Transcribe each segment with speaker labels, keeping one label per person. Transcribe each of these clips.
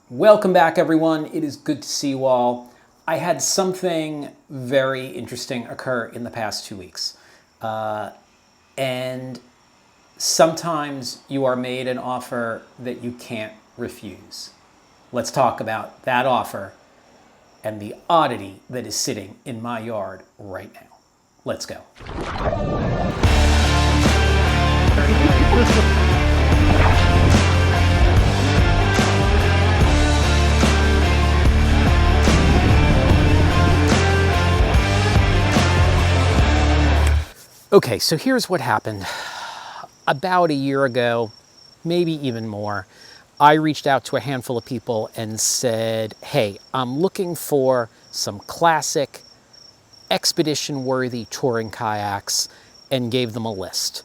Speaker 1: Welcome back, everyone. It is good to see you all. I had something very interesting occur in the past 2 weeks. And sometimes you are made an offer that you can't refuse. Let's talk about that offer and the oddity that is sitting in my yard right now. Let's go. Okay, so here's what happened. About a year ago, maybe even more, I reached out to a handful of people and said, hey, I'm looking for some classic expedition-worthy touring kayaks, and gave them a list.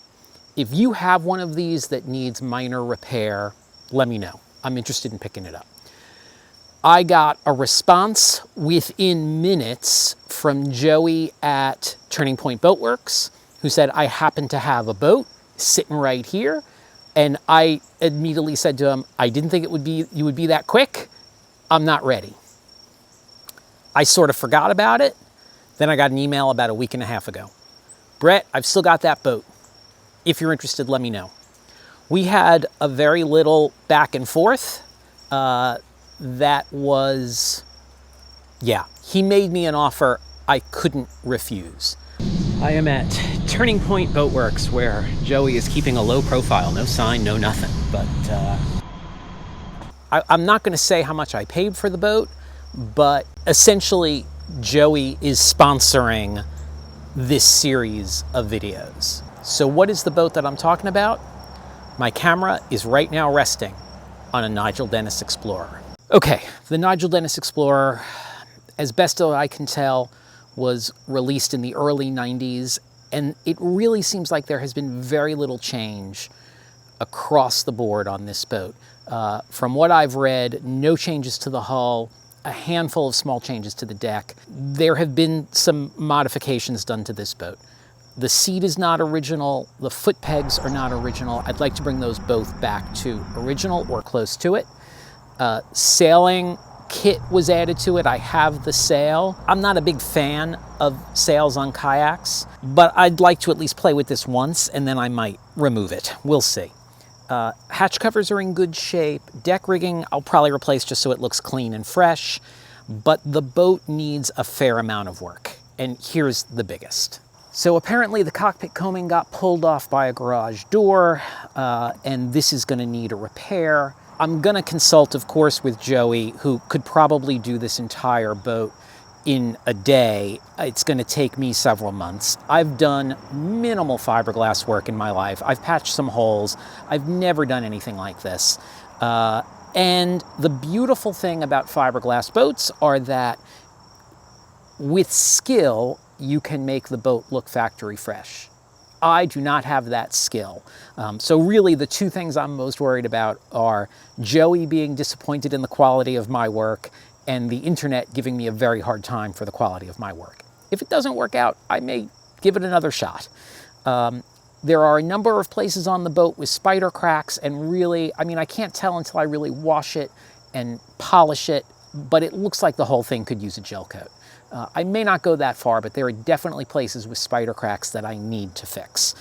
Speaker 1: If you have one of these that needs minor repair, let me know. I'm interested in picking it up. I got a response within minutes from Joey at Turning Point Boat Works, who said, I happen to have a boat sitting right here. And I immediately said to him, I didn't think you would be that quick. I'm not ready. I sort of forgot about it. Then I got an email about a week and a half ago. Brett, I've still got that boat. If you're interested, let me know. We had a very little back and forth. That was, yeah, he made me an offer I couldn't refuse. I am at Turning Point Boat Works, where Joey is keeping a low profile, no sign, no nothing. But I'm not going to say how much I paid for the boat, but essentially Joey is sponsoring this series of videos. So what is the boat that I'm talking about? My camera is right now resting on a Nigel Dennis Explorer. Okay, the Nigel Dennis Explorer, as best as I can tell, was released in the early 90s, and it really seems like there has been very little change across the board on this boat. From what I've read, no changes to the hull, a handful of small changes to the deck. There have been some modifications done to this boat. The seat is not original, the foot pegs are not original. I'd like to bring those both back to original or close to it. Sailing kit was added to it. I have the sail. I'm not a big fan of sails on kayaks, but I'd like to at least play with this once, and then I might remove it. We'll see. Hatch covers are in good shape. Deck rigging I'll probably replace just so it looks clean and fresh, but the boat needs a fair amount of work, and here's the biggest. So apparently the cockpit coaming got pulled off by a garage door, and this is going to need a repair. I'm going to consult, of course, with Joey, who could probably do this entire boat in a day. It's going to take me several months. I've done minimal fiberglass work in my life. I've patched some holes. I've never done anything like this. And the beautiful thing about fiberglass boats are that with skill, you can make the boat look factory fresh. I do not have that skill. So really the two things I'm most worried about are Joey being disappointed in the quality of my work and the internet giving me a very hard time for the quality of my work. If it doesn't work out, I may give it another shot. There are a number of places on the boat with spider cracks, and really, I mean, I can't tell until I really wash it and polish it, but it looks like the whole thing could use a gel coat. I may not go that far, but there are definitely places with spider cracks that I need to fix.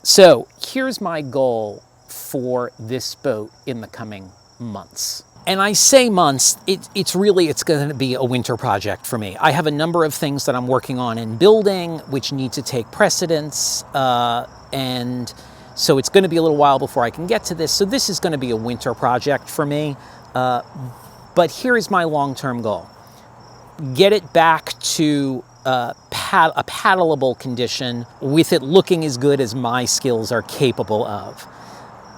Speaker 1: So here's my goal for this boat in the coming months. And I say months, it's going to be a winter project for me. I have a number of things that I'm working on in building, which need to take precedence. And so it's going to be a little while before I can get to this. So this is going to be a winter project for me. But here is my long-term goal. Get it back to a paddleable condition with it looking as good as my skills are capable of.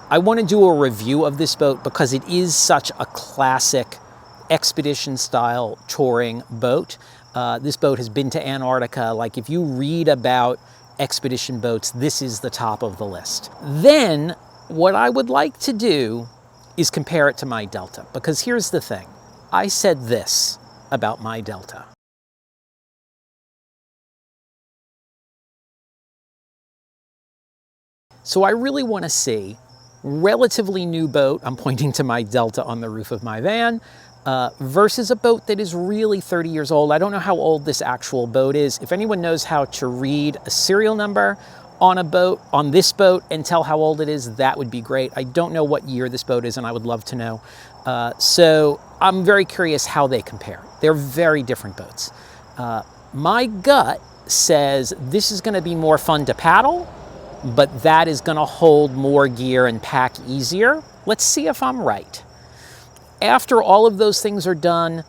Speaker 1: I want to do a review of this boat because it is such a classic expedition style touring boat. This boat has been to Antarctica. Like if you read about expedition boats, this is the top of the list. Then what I would like to do is compare it to my Delta, because here's the thing. I said this about my Delta. So I really want to see relatively new boat, I'm pointing to my Delta on the roof of my van, versus a boat that is really 30 years old. I don't know how old this actual boat is. If anyone knows how to read a serial number on a boat, on this boat, and tell how old it is, that would be great. I don't know what year this boat is, and I would love to know. So I'm very curious how they compare. They're very different boats. My gut says this is going to be more fun to paddle, but that is going to hold more gear and pack easier. Let's see if I'm right. After all of those things are done,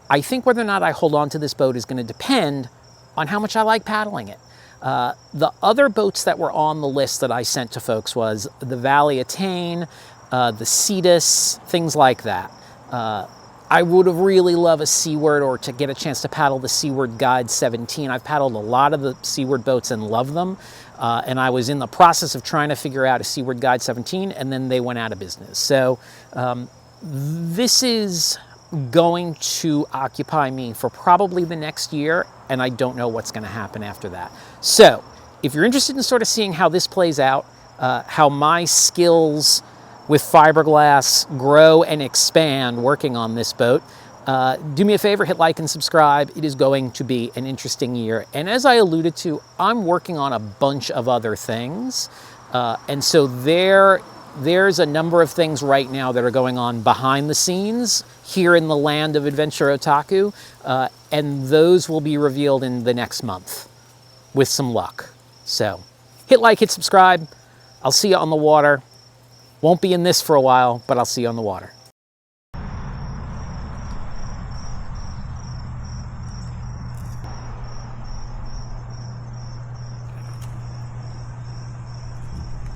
Speaker 1: I think whether or not I hold on to this boat is going to depend on how much I like paddling it. The other boats that were on the list that I sent to folks was the Valley Attain, the Cetus, things like that. I would have really loved a Seaward, or to get a chance to paddle the Seaward Guide 17. I've paddled a lot of the Seaward boats and love them. And I was in the process of trying to figure out a Seaward Guide 17, and then they went out of business. So this is going to occupy me for probably the next year, and I don't know what's going to happen after that. So if you're interested in sort of seeing how this plays out, how my skills with fiberglass grow and expand working on this boat, do me a favor, hit like and subscribe. It is going to be an interesting year. And as I alluded to, I'm working on a bunch of other things. And so there's a number of things right now that are going on behind the scenes here in the land of Adventure Otaku. And those will be revealed in the next month with some luck. So hit like, hit subscribe. I'll see you on the water. Won't be in this for a while, but I'll see you on the water.